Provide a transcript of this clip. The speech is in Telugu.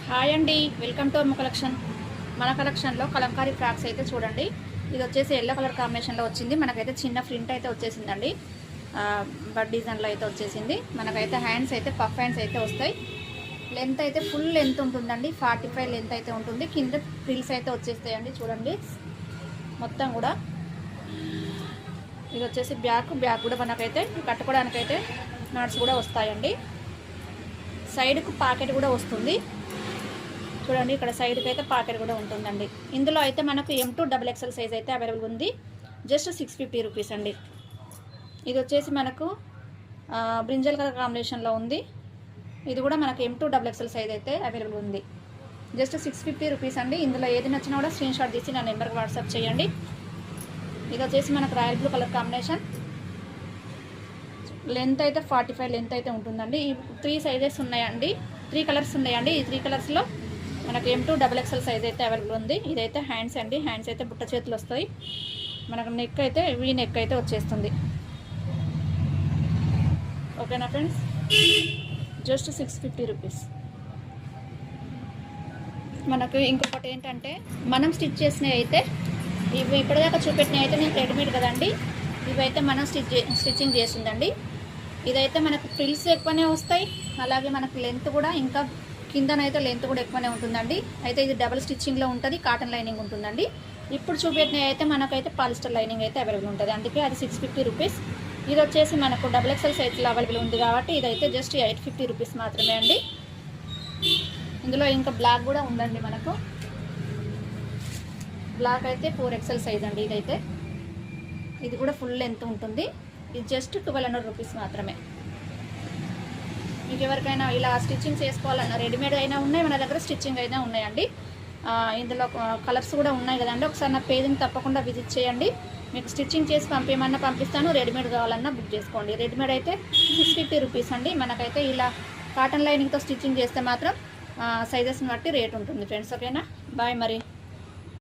హాయ్ అండి, వెల్కమ్ టు అమ్మ కలెక్షన్. మన కలెక్షన్లో కలంకారీ ఫ్రాక్స్ అయితే చూడండి. ఇది వచ్చేసి ఎల్లో కలర్ కాంబినేషన్లో వచ్చింది. మనకైతే చిన్న ప్రింట్ అయితే వచ్చేసిందండి. బడ్ డిజైన్లో అయితే వచ్చేసింది. మనకైతే హ్యాండ్స్ అయితే పఫ్ హ్యాండ్స్ అయితే వస్తాయి. లెంత్ అయితే ఫుల్ లెంత్ ఉంటుందండి. 45 లెంత్ అయితే ఉంటుంది. కింద ఫ్రిల్స్ అయితే వచ్చేస్తాయండి. చూడండి మొత్తం కూడా. ఇది వచ్చేసి బ్యాక్ కూడా మనకైతే కట్టుకోవడానికైతే నాట్స్ కూడా వస్తాయండి. సైడ్కు పాకెట్ కూడా వస్తుంది. చూడండి, ఇక్కడ సైడ్కి అయితే పాకెట్ కూడా ఉంటుందండి. ఇందులో అయితే మనకు M2 XXL సైజ్ అయితే అవైలబుల్ ఉంది. జస్ట్ 650 రూపీస్ అండి. ఇది వచ్చేసి మనకు బ్రింజల్ కలర్ కాంబినేషన్లో ఉంది. ఇది కూడా మనకు M2 XXL సైజ్ అయితే అవైలబుల్ ఉంది. జస్ట్ 650 రూపీస్ అండి. ఇందులో ఏది నచ్చినా కూడా స్క్రీన్ షాట్ తీసి నా నెంబర్కి వాట్సాప్ చేయండి. ఇది వచ్చేసి మనకు royal blue colour combination. Length అయితే 45 లెంత్ అయితే ఉంటుందండి. ఈ 3 సైజెస్ ఉన్నాయండి, 3 కలర్స్ ఉన్నాయండి. ఈ 3 కలర్స్లో మనకు M2 XXL సైజ్ అయితే అవైలబుల్ ఉంది. ఇదైతే హ్యాండ్స్ అండి. హ్యాండ్స్ అయితే బుట్ట చేతులు వస్తాయి. మనకు నెక్ అయితే వీ నెక్ అయితే వచ్చేస్తుంది. ఓకేనా ఫ్రెండ్స్, జస్ట్ 650 రూపీస్. మనకు ఇంకొకటి ఏంటంటే, మనం స్టిచ్ చేసినవి అయితే ఇవి ఇప్పటిదాకా చూపెట్టినవి అయితే నేను రెడీమేడ్ కదండి. ఇవైతే మనం స్టిచ్చింగ్ చేసిందండి. ఇదైతే మనకు ఫ్రిల్స్ ఎక్కువనే వస్తాయి. అలాగే మనకు లెంత్ కూడా ఇంకా కిందనైతే లెంత్ కూడా ఎక్కువనే ఉంటుందండి. అయితే ఇది డబుల్ స్టిచ్చింగ్లో ఉంటుంది. కాటన్ లైనింగ్ ఉంటుందండి. ఇప్పుడు చూపెట్టినవి అయితే మనకైతే పాలిస్టర్ లైనింగ్ అయితే అవైలబుల్ ఉంటుంది. అందుకే అది 650 రూపీస్. ఇది వచ్చేసి మనకు XXL సైజ్లో అవైలబుల్ ఉంది కాబట్టి ఇదైతే జస్ట్ 850 రూపీస్ మాత్రమే అండి. ఇందులో ఇంకా బ్లాక్ కూడా ఉందండి. మనకు బ్లాక్ అయితే 4XL సైజ్ అండి. ఇదైతే ఇది కూడా ఫుల్ లెంత్ ఉంటుంది. ఇది జస్ట్ 1200 రూపీస్ మాత్రమే. మీకు ఎవరికైనా ఇలా స్టిచ్చింగ్ చేసుకోవాలన్నా రెడీమేడ్ అయినా ఉన్నాయి, మన దగ్గర స్టిచ్చింగ్ అయినా ఉన్నాయండి. ఇందులో కలర్స్ కూడా ఉన్నాయి కదండి. ఒకసారి నా పేజ్ని తప్పకుండా విజిట్ చేయండి. మీకు స్టిచ్చింగ్ చేసి పంపించమన్నా పంపిస్తాను. రెడీమేడ్ కావాలన్నా బుక్ చేసుకోండి. రెడీమేడ్ అయితే 650 రూపీస్ అండి. మనకైతే ఇలా కాటన్ లైనింగ్తో స్టిచ్చింగ్ చేస్తే మాత్రం సైజెస్ని బట్టి రేట్ ఉంటుంది ఫ్రెండ్స్. ఓకేనా, బాయ్ మరి.